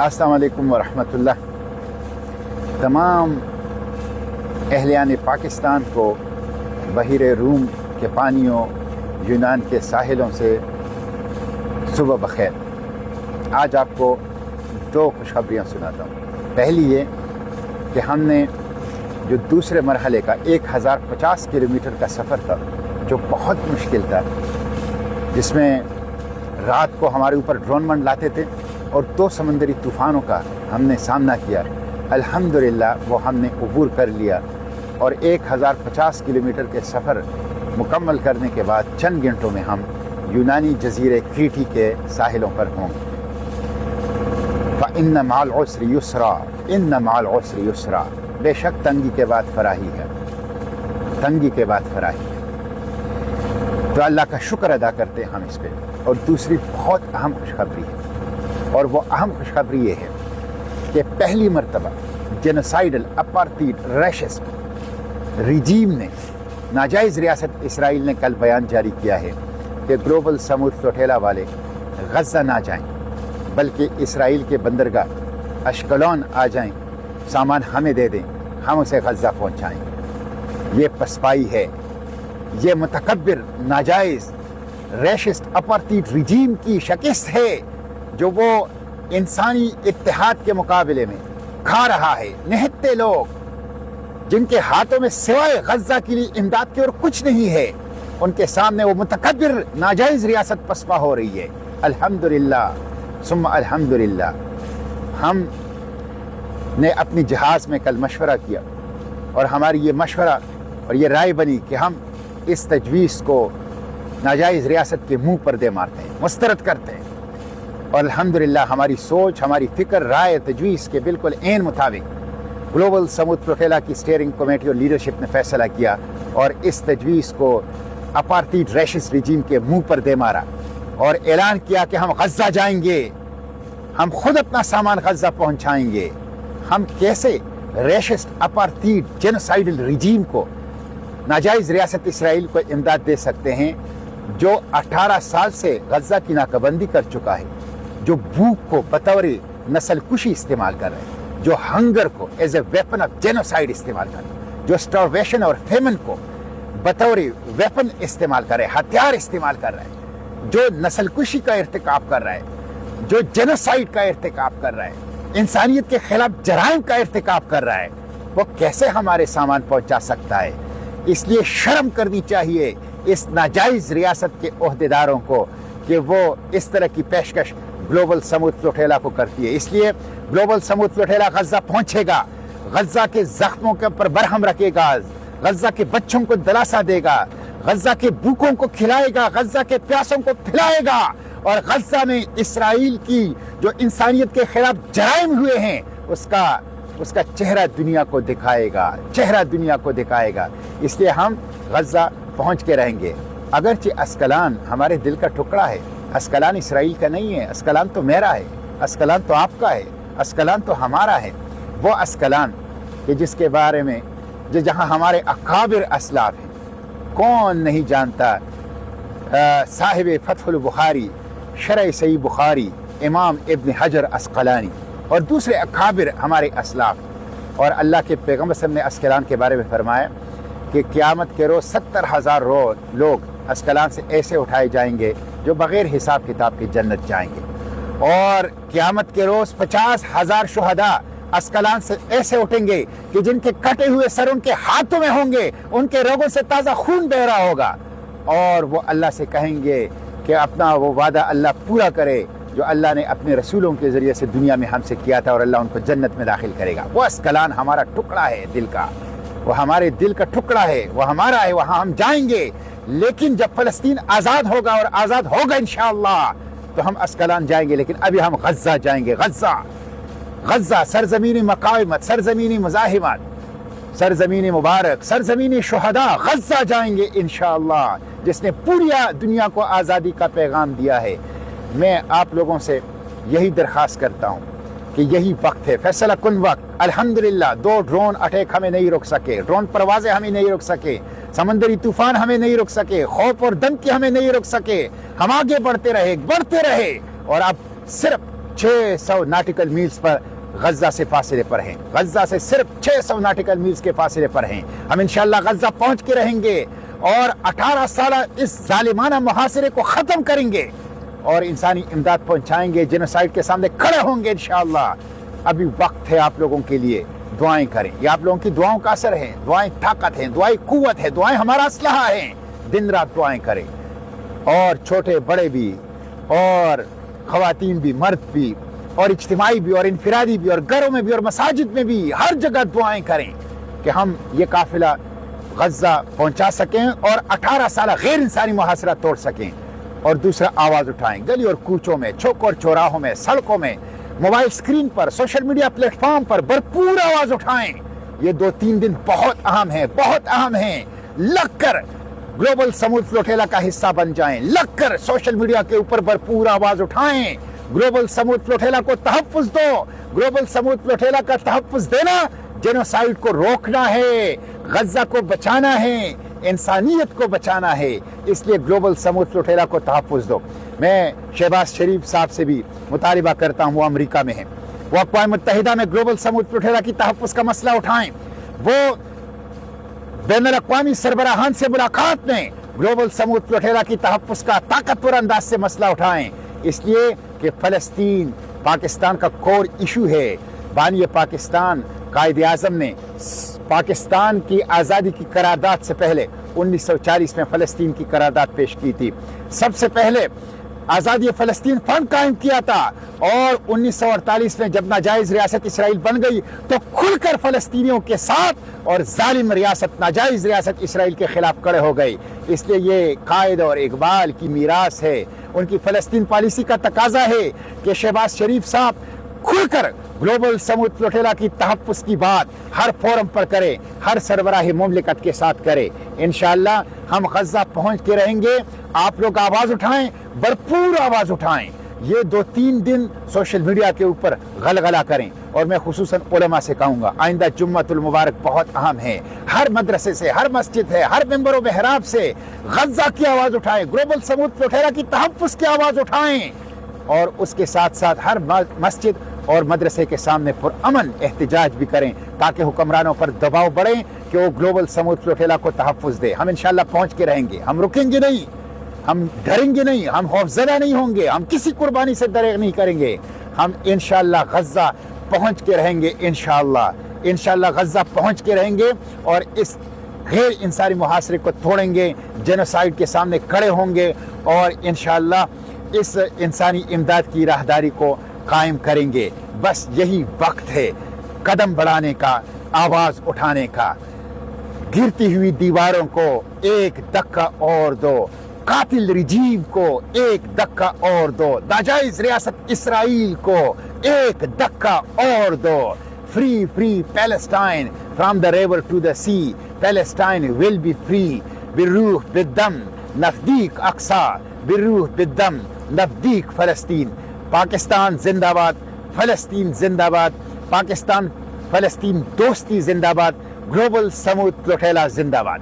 अस्सलाम वालेकुम वरहमतुल्लाह। तमाम अहलियान पाकिस्तान को बहिर रूम के पानियों, यूनान के साहिलों से सुबह बखैर। आज आपको दो खुशखबरियाँ सुनाता हूँ। पहली ये कि हमने जो दूसरे मरहले का 1050 किलोमीटर का सफ़र था, जो बहुत मुश्किल था, जिसमें रात को हमारे ऊपर ड्रोन मंडलाते थे और 2 समंदरी तूफ़ानों का हमने सामना किया, अल्हम्दुलिल्लाह वो हमने अबूर कर लिया और 1050 किलोमीटर के सफ़र मुकम्मल करने के बाद चंद घंटों में हम यूनानी जजीरे क्रीटी के साहिलों पर होंगे। फ़इन्न मअल उसरि युस्रा, इन्न मअल उसरि युस्रा। बेशक तंगी के बाद फराही है, तंगी के बाद फराही है। तो अल्लाह का शुक्र अदा करते हैं हम इस पर। और दूसरी बहुत अहम खुशखबरी है, और वो अहम खुशखबरी ये है कि पहली मरतबा जेनोसाइडल अपार्थाइड रैशिस्ट रिजीम ने, नाजायज़ रियासत इसराइल ने कल बयान जारी किया है कि ग्लोबल समुद्र चौटेला वाले गज़ा ना जाएं, बल्कि इसराइल के बंदरगाह अश्कलोन आ जाएं, सामान हमें दे दें, हम उसे गज़ा पहुंचाएं। ये पसपाई है, ये मुतकब्बिर नाजायज़ रैशिस्ट अपार्थाइड रिजीम की शिकस्त है, जो वो इंसानी इत्तेहाद के मुकाबले में खा रहा है। निहत्ते लोग जिनके हाथों में सिवाय गज़ा के लिए इमदाद के और कुछ नहीं है, उनके सामने वो मुतकब्बिर नाजायज़ रियासत पसपा हो रही है। अल्हम्दुलिल्लाह सुम्मा अल्हम्दुलिल्लाह। हम ने अपनी जहाज़ में कल मशवरा किया और हमारी ये मशवरा और ये राय बनी कि हम इस तजवीज़ को नाजायज़ रियासत के मुंह पर दे मारते हैं, मुस्तरद करते हैं। और अल्हम्दुलिल्लाह हमारी सोच, हमारी फ़िक्र, राय, तजवीज़ के बिल्कुल ऐन मुताबिक ग्लोबल समुद्र चौटेला की स्टीयरिंग कमेटी और लीडरशिप ने फैसला किया और इस तजवीज़ को अपार्थाइड रैशिस्ट रिजीम के मुंह पर दे मारा और ऐलान किया कि हम गज़ा जाएंगे, हम खुद अपना सामान गज़ा पहुंचाएंगे। हम कैसे रैशिस्ट अपार्थाइड जेनोसाइडल रिजीम को, नाजायज़ रियासत इसराइल को इमदाद दे सकते हैं, जो 18 साल से गज़ा की नाकाबंदी कर चुका है, जो भूख को बतौर नस्ल कुशी इस्तेमाल कर रहे हैं, जो हंगर को as a weapon of genocide इस्तेमाल कर रहे हैं, जो स्टारवेशन और फेमन को बतौर वेपन इस्तेमाल कर रहे हैं, हथियार इस्तेमाल कर रहे हैं, जो नस्ल कुशी का इर्तिकाब कर रहा है, जो जेनोसाइड का इर्तिकाब कर रहा है, इंसानियत के खिलाफ जराइम का इर्तिकाब कर रहा है, वो कैसे हमारे सामान पहुंचा सकता है? इसलिए शर्म करनी चाहिए इस नाजायज़ रियासत के ओहदेदारों को कि वो इस तरह की पेशकश ग्लोबल समुद्र चौटेला को करती है। इसलिए ग्लोबल समुद्र चौटेला गज़ा पहुंचेगा, गज़ा के जख्मों के ऊपर बरहम रखेगा, गज़ा के बच्चों को दिलासा देगा, गज़ा के भूखों को खिलाएगा, गज़ा के प्यासों को पिलाएगा और गज़ा में इसराइल की जो इंसानियत के खिलाफ जराइम हुए हैं उसका चेहरा दुनिया को दिखाएगा, चेहरा दुनिया को दिखाएगा। इसलिए हम गज़ा पहुंच के रहेंगे। अगरचे अस्कलान हमारे दिल का टुकड़ा है, अस्कलान इसराइल का नहीं है, अस्कलान तो मेरा है, अस्कलान तो आपका है, अस्कलान तो हमारा है। वो अस्कलान कि जिसके बारे में जहाँ हमारे अकाबिर असलाफ हैं, कौन नहीं जानता, साहिब फतहुल बुखारी, शरह सही बुखारी, इमाम इब्न हजर अस्कलानी और दूसरे अकाबिर हमारे असलाफ। और अल्लाह के पैगम्बर सल्लल्लाहु अलैहि वसल्लम ने अस्कलान के बारे में फरमाया कि क़यामत के रोज़ 70,000 लोग अस्कलान से ऐसे उठाए जाएंगे जो बग़ैर हिसाब किताब की जन्नत जाएंगे। और क़यामत के रोज़ 50,000 शुहदा अस्कलान से ऐसे उठेंगे कि जिनके कटे हुए सर उनके हाथों में होंगे, उनके रगों से ताज़ा खून बह रहा होगा। और वो अल्लाह से कहेंगे कि अपना वो वादा अल्लाह पूरा करे जो अल्लाह ने अपने रसूलों के ज़रिए से दुनिया में हमसे किया था, और अल्लाह उनको जन्नत में दाखिल करेगा। वो अस्कलान हमारा टुकड़ा है दिल का, वो हमारे दिल का टुकड़ा है, वो हमारा है, वहाँ हम जाएंगे। लेकिन जब फ़लस्तीन आज़ाद होगा, और आज़ाद होगा इंशाअल्लाह, तो हम अस्कलान जाएंगे। लेकिन अभी हम गज़ा जाएंगे। गज़ा सरज़मीनी मक़ावमत, सरज़मीनी मुज़ाहिमत, सरज़मीनी मुबारक, सरज़मीनी शुहदा। गज़ा जाएंगे इंशाअल्लाह, जिसने पूरी दुनिया को आज़ादी का पैगाम दिया है। मैं आप लोगों से यही दरख्वास्त करता हूँ कि यही वक्त है, फैसला कुन वक्त। अल्हम्दुलिल्लाह 2 ड्रोन अटैक हमें नहीं रोक सके, ड्रोन परवाज़ें हमें नहीं रोक सके, समंदरी तूफान हमें नहीं रोक सके, खौफ और धमकी हमें नहीं रोक सके। हम आगे बढ़ते रहे और अब सिर्फ 600 ناٹیکل میلز پر غزہ سے فاصلے پر ہیں، غزہ سے صرف 600 ناٹیکل میلز کے فاصلے پر ہیں۔ ہم انشاءاللہ غزہ پہنچ کے رہیں گے اور 18 سالہ اس ظالمانہ محاصرے کو ختم کریں گے اور انسانی امداد پہنچائیں گے، جینوسائیڈ کے سامنے کھڑے ہوں گے انشاءاللہ۔ ابھی وقت ہے آپ لوگوں کے لیے، دعائیں کریں، یہ آپ لوگوں کی دعاؤں کا اثر ہے، دعائیں طاقت ہیں، دعائیں قوت ہے، دعائیں ہمارا اسلحہ ہیں، دن رات دعائیں کریں، اور چھوٹے بڑے بھی اور خواتین بھی، مرد بھی، اور اجتماعی بھی اور انفرادی بھی، اور گھروں میں بھی اور مساجد میں بھی، ہر جگہ دعائیں کریں کہ ہم یہ قافلہ غزہ پہنچا سکیں اور 18 سالہ غیر انسانی محاصرہ توڑ سکیں۔ اور دوسرا، آواز اٹھائیں، گلی اور کوچوں میں، چوک اور چوراہوں میں، سڑکوں میں، موبائل اسکرین پر، سوشل میڈیا پلیٹ فارم پر بھرپور آواز اٹھائیں۔ یہ 2-3 دن بہت اہم ہیں، بہت اہم ہیں۔ لگ کر گلوبل سمود فلوٹیلا کا حصہ بن جائیں، لگ کر سوشل میڈیا کے اوپر بھرپور آواز اٹھائیں۔ گلوبل سمود فلوٹیلا کو تحفظ دو۔ گلوبل سمود فلوٹیلا کا تحفظ دینا جینوسائیڈ کو روکنا ہے، غزہ کو بچانا ہے، انسانیت کو بچانا ہے، اس لیے گلوبل سمود فلوٹیلا کو تحفظ دو۔ میں شہباز شریف صاحب سے بھی مطالبہ کرتا ہوں، وہ امریکہ میں ہیں، وہ اقوام متحدہ میں گلوبل سمود فلوٹیلا کی تحفظ کا مسئلہ اٹھائیں، وہ بین الاقوامی سربراہان سے ملاقات میں گلوبل سمود فلوٹیلا کی تحفظ کا طاقتور انداز سے مسئلہ اٹھائیں، اس لیے کہ فلسطین پاکستان کا کور ایشو ہے۔ بانی پاکستان قائد اعظم نے پاکستان کی آزادی کی قرارداد سے پہلے 1940 میں فلسطین کی قرارداد پیش کی تھی، سب سے پہلے آزادی فلسطین فنڈ قائم کیا تھا، اور 1948 میں جب ناجائز ریاست اسرائیل بن گئی تو کھل کر فلسطینیوں کے ساتھ اور ظالم ریاست، ناجائز ریاست اسرائیل کے خلاف کھڑے ہو گئی۔ اس لیے یہ قائد اور اقبال کی میراث ہے، ان کی فلسطین پالیسی کا تقاضا ہے کہ شہباز شریف صاحب کھل کر گلوبل سمود فلوٹیلا کی تحفظ کی بات ہر فورم پر کرے، ہر سربراہ مملکت کے ساتھ کرے۔ انشاءاللہ ہم غزہ پہنچ کے رہیں گے، آپ لوگ آواز اٹھائیں، بھرپور آواز اٹھائیں، یہ 2-3 دن سوشل میڈیا کے اوپر غلغلہ کریں۔ اور میں خصوصاً علماء سے کہوں گا، آئندہ جمعۃ المبارک بہت اہم ہے، ہر مدرسے سے، ہر مسجد ہے، ہر ممبر و محراب سے غزہ کی آواز اٹھائیں، گلوبل سمود فلوٹیلا کی تحفظ کی آواز اٹھائیں، اور اس کے ساتھ ساتھ ہر مسجد اور مدرسے کے سامنے پرامن احتجاج بھی کریں تاکہ حکمرانوں پر دباؤ بڑھے کہ وہ گلوبل سمود فلوٹیلا کو تحفظ دے۔ ہم انشاءاللہ پہنچ کے رہیں گے، ہم رکیں گے نہیں، ہم ڈریں گے نہیں، ہم خوفزدہ نہیں ہوں گے، ہم کسی قربانی سے دریغ نہیں کریں گے، ہم انشاءاللہ غزہ پہنچ کے رہیں گے، انشاءاللہ غزہ پہنچ کے رہیں گے اور اس غیر انسانی محاصرے کو توڑیں گے، جینوسائیڈ کے سامنے کھڑے ہوں گے، اور انشاءاللہ اس انسانی امداد کی راہداری کو قائم کریں گے۔ بس یہی وقت ہے قدم بڑھانے کا، آواز اٹھانے کا۔ گرتی ہوئی دیواروں کو ایک دھکا اور دو، قاتل رجیم کو ایک دھکا اور دو، ناجائز ریاست اسرائیل کو ایک دھکا اور دو۔ Free free Palestine from the river to the sea, Palestine will be free بالروح بالدم نفدیک اقصی، بالروح بالدم نفدیک فلسطین۔ پاکستان زندہ باد، فلسطین زندہ باد، پاکستان فلسطین دوستی زندہ باد، گلوبل سمود فلوٹیلا زندہ باد۔